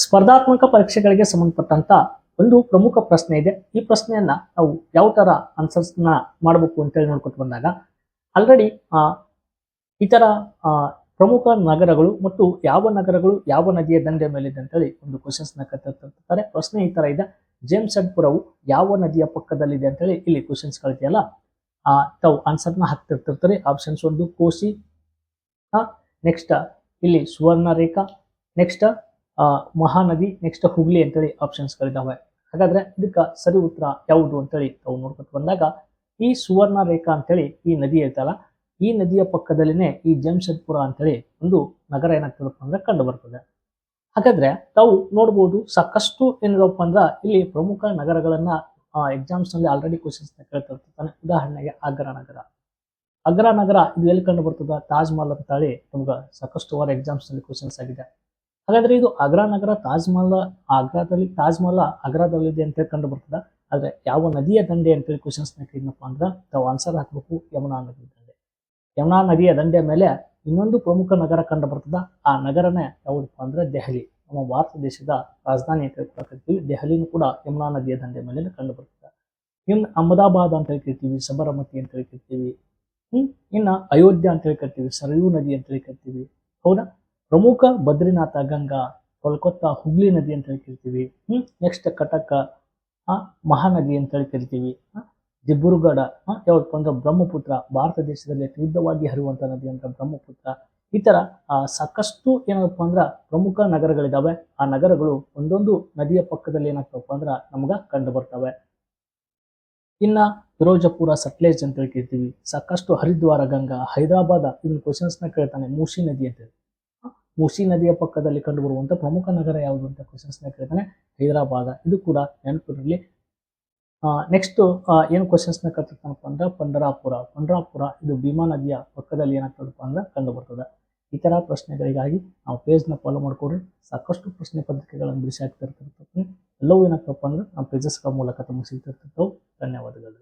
ಸ್ಪರ್ಧಾತ್ಮಕ ಪರೀಕ್ಷೆಗಳಿಗೆ ಸಂಬಂಧಪಟ್ಟಂತ ಒಂದು ಪ್ರಮುಖ ಪ್ರಶ್ನೆ ಇದೆ. ಈ ಪ್ರಶ್ನೆಯನ್ನ ನಾವು ಯಾವ ತರ ಆನ್ಸರ್ಸ್ ಮಾಡಬೇಕು ಅಂತ ಹೇಳಿ ನೋಡ್ಕೊತ ಬಂದಾಗ ಆಲ್ರೆಡಿ ಇತರ ಪ್ರಮುಖ ನಗರಗಳು ಮತ್ತು ಯಾವ ನಗರಗಳು ಯಾವ ನದಿಯ ದಂಡೆ ಮೇಲಿದೆ ಅಂತ ಹೇಳಿ ಒಂದು ಕ್ವಶನ್ಸ್ ನ ಕತ್ತಿರ್ತಾರೆ. ಪ್ರಶ್ನೆ ಈ ತರ ಇದೆ, ಜೇಮ್ಸಡ್ಪುರವು ಯಾವ ನದಿಯ ಪಕ್ಕದಲ್ಲಿದೆ ಅಂತ ಹೇಳಿ ಇಲ್ಲಿ ಕ್ವಶನ್ಸ್ ಗಳಿದೆಯಲ್ಲ, ತಾವು ಆನ್ಸರ್ ನ ಹಾಕ್ತಿರ್ತಿರ್ತಾರೆ. ಆಪ್ಷನ್ಸ್ ಒಂದು ಕೋಸಿ, ನೆಕ್ಸ್ಟ್ ಇಲ್ಲಿ ಸುವರ್ಣ ರೇಖಾ, ನೆಕ್ಸ್ಟ್ ಮಹಾನದಿ, ನೆಕ್ಸ್ಟ್ ಹುಗ್ಲಿ ಅಂತೇಳಿ ಆಪ್ಷನ್ಸ್ ಗಳಿದಾವೆ. ಹಾಗಾದ್ರೆ ಇದಕ್ಕ ಸರಿ ಉತ್ತರ ಯಾವುದು ಅಂತೇಳಿ ತಾವು ನೋಡ್ಕೊತ ಬಂದಾಗ ಈ ಸುವರ್ಣ ರೇಖಾ ಅಂತೇಳಿ ಈ ನದಿ ಐತಲ್ಲ, ಈ ನದಿಯ ಪಕ್ಕದಲ್ಲಿನೇ ಈ ಜಮ್ಶೆಡ್ಪುರ ಅಂತೇಳಿ ಒಂದು ನಗರ ಏನಾಗ್ತದಪ್ಪ ಅಂದ್ರೆ ಕಂಡು ಬರ್ತದೆ. ಹಾಗಾದ್ರೆ ತಾವು ನೋಡ್ಬೋದು ಸಾಕಷ್ಟು ಏನಿದಪ್ಪ ಅಂದ್ರ ಇಲ್ಲಿ ಪ್ರಮುಖ ನಗರಗಳನ್ನ ಎಕ್ಸಾಮ್ಸ್ ನಲ್ಲಿ ಆಲ್ರೆಡಿ ಕ್ವಶನ್ಸ್ ಕೇಳ್ತಿರ್ತಾನೆ. ಉದಾಹರಣೆಗೆ ಆಗ್ರಾ ನಗರ. ಆಗ್ರಾ ನಗರ ಇದು ಎಲ್ಲಿ ಕಂಡು ಬರ್ತದ? ತಾಜ್ ಮಹಲ್ ಅಂತ ಹೇಳಿ ನಮ್ಗೆ ಸಾಕಷ್ಟು ವಾರ ಎಕ್ಸಾಮ್ಸ್ ನಲ್ಲಿ ಕ್ವಶನ್ಸ್ ಆಗಿದೆ. ಹಾಗಾದ್ರೆ ಇದು ಆಗ್ರಾ ನಗರ ತಾಜ್ ಮಹಲ್ ಆಗ್ರಾದಲ್ಲಿದೆ ಅಂತ ಕಂಡು ಬರ್ತದ. ಆದ್ರೆ ಯಾವ ನದಿಯ ದಂಡೆ ಅಂತೇಳಿ ಕ್ವಶನ್ಸ್ ಕೇಳಿದ್ನಪ್ಪ ಅಂದ್ರೆ ತಾವು ಆನ್ಸರ್ ಹಾಕ್ಬೇಕು ಯಮುನಾ ನದಿ ದಂಡೆ. ಯಮುನಾ ನದಿಯ ದಂಡೆಯ ಮೇಲೆ ಇನ್ನೊಂದು ಪ್ರಮುಖ ನಗರ ಕಂಡು ಬರ್ತದ. ಆ ನಗರನೇ ಯಾವುದಪ್ಪ ಅಂದ್ರೆ ದೆಹಲಿ. ನಮ್ಮ ಭಾರತ ದೇಶದ ರಾಜಧಾನಿ ಅಂತ ಕರಿತೀವಿ. ದೆಹಲಿನೂ ಕೂಡ ಯಮುನಾ ನದಿಯ ದಂಡೆ ಮೇಲೆ ಕಂಡು ಬರ್ತದೆ. ಇನ್ನು ಅಹಮದಾಬಾದ್ ಅಂತ ಕರಿತೀವಿ, ಸಬರಮತಿ ಅಂತ ಕರಿತೀವಿ. ಇನ್ನ ಅಯೋಧ್ಯ ಅಂತ ಕರಿತೀವಿ, ಸರಯೂ ನದಿ ಅಂತ ಕರಿತೀವಿ. ಹೌದಾ? ಪ್ರಮುಖ ಬದ್ರಿನಾಥ, ಗಂಗಾ, ಕೋಲ್ಕತ್ತಾ ಹುಗ್ಲಿ ನದಿ ಅಂತ ಕರಿತೀವಿ. ನೆಕ್ಸ್ಟ್ ಕಟಕ್ ಮಹಾನದಿ ಅಂತ ಕರಿತೀವಿ. ದಿಬ್ರುಗಢ ಯಾವಪ್ಪ ಅಂದ್ರೆ ಬ್ರಹ್ಮಪುತ್ರ, ಭಾರತ ದೇಶದಲ್ಲಿ ಅತಿ ಉದ್ದವಾಗಿ ಹರಿಯುವಂತ ನದಿ ಅಂತ ಬ್ರಹ್ಮಪುತ್ರ. ಈ ತರ ಸಾಕಷ್ಟು ಏನಪ್ಪ ಅಂದ್ರ ಪ್ರಮುಖ ನಗರಗಳಿದಾವೆ. ಆ ನಗರಗಳು ಒಂದೊಂದು ನದಿಯ ಪಕ್ಕದಲ್ಲಿ ಏನಾಗ್ತವಪ್ಪ ಅಂದ್ರ ನಮ್ಗ ಕಂಡು ಬರ್ತವೆ. ಇನ್ನ ಫಿರೋಜಪುರ, ಸಟ್ಲೇಜ್ ಅಂತ ಕರಿತೀವಿ. ಸಾಕಷ್ಟು ಹರಿದ್ವಾರ, ಗಂಗಾ, ಹೈದರಾಬಾದ್ ಇದನ್ನ ಕ್ವಶನ್ಸ್ ನ ಕೇಳ್ತಾನೆ. ಮೂಸಿ ನದಿ ಅಂತ ಹೇಳಿ ಮೂಸಿ ನದಿಯ ಪಕ್ಕದಲ್ಲಿ ಕಂಡು ಬರುವಂತ ಪ್ರಮುಖ ನಗರ ಯಾವುದು ಅಂತ ಕ್ವಶನ್ಸ್ ನ ಕೇಳ್ತಾನೆ. ಹೈದರಾಬಾದ್. ಇದು ಕೂಡ ನೆನಪಿರಲಿ. ನೆಕ್ಸ್ಟ್ ಏನು ಕ್ವಶನ್ಸ್ ನ ಕೇಳ್ತಾನಪ್ಪ ಅಂದ್ರೆ ಪಂಡ್ರಾಪುರ ಇದು ಭೀಮಾ ನದಿಯ ಪಕ್ಕದಲ್ಲಿ ಏನಾಗ್ತದಪ್ಪ ಅಂದ್ರೆ ಕಂಡು ಬರ್ತದೆ. ಈ ತರ ಪ್ರಶ್ನೆಗಳಿಗಾಗಿ ನಾವು ಪೇಜ್ ನ ಫಾಲೋ ಮಾಡ್ಕೊಡ್ರಿ. ಸಾಕಷ್ಟು ಪ್ರಶ್ನೆ ಪತ್ರಿಕೆಗಳನ್ನು ಬಿಡಿಸಿ ಹಾಕ್ತಿರ್ತಿರ್ತೀವಿ. ಎಲ್ಲವೂ ಏನಾಗ್ತಪ್ಪ ಅಂದ್ರೆ ನಾವು ಪೇಜಸ್ ಮೂಲಕ ತಮಗೆ ಸಿಗ್ತಿರ್ತಿರ್ತವೆ. ಧನ್ಯವಾದಗಳು.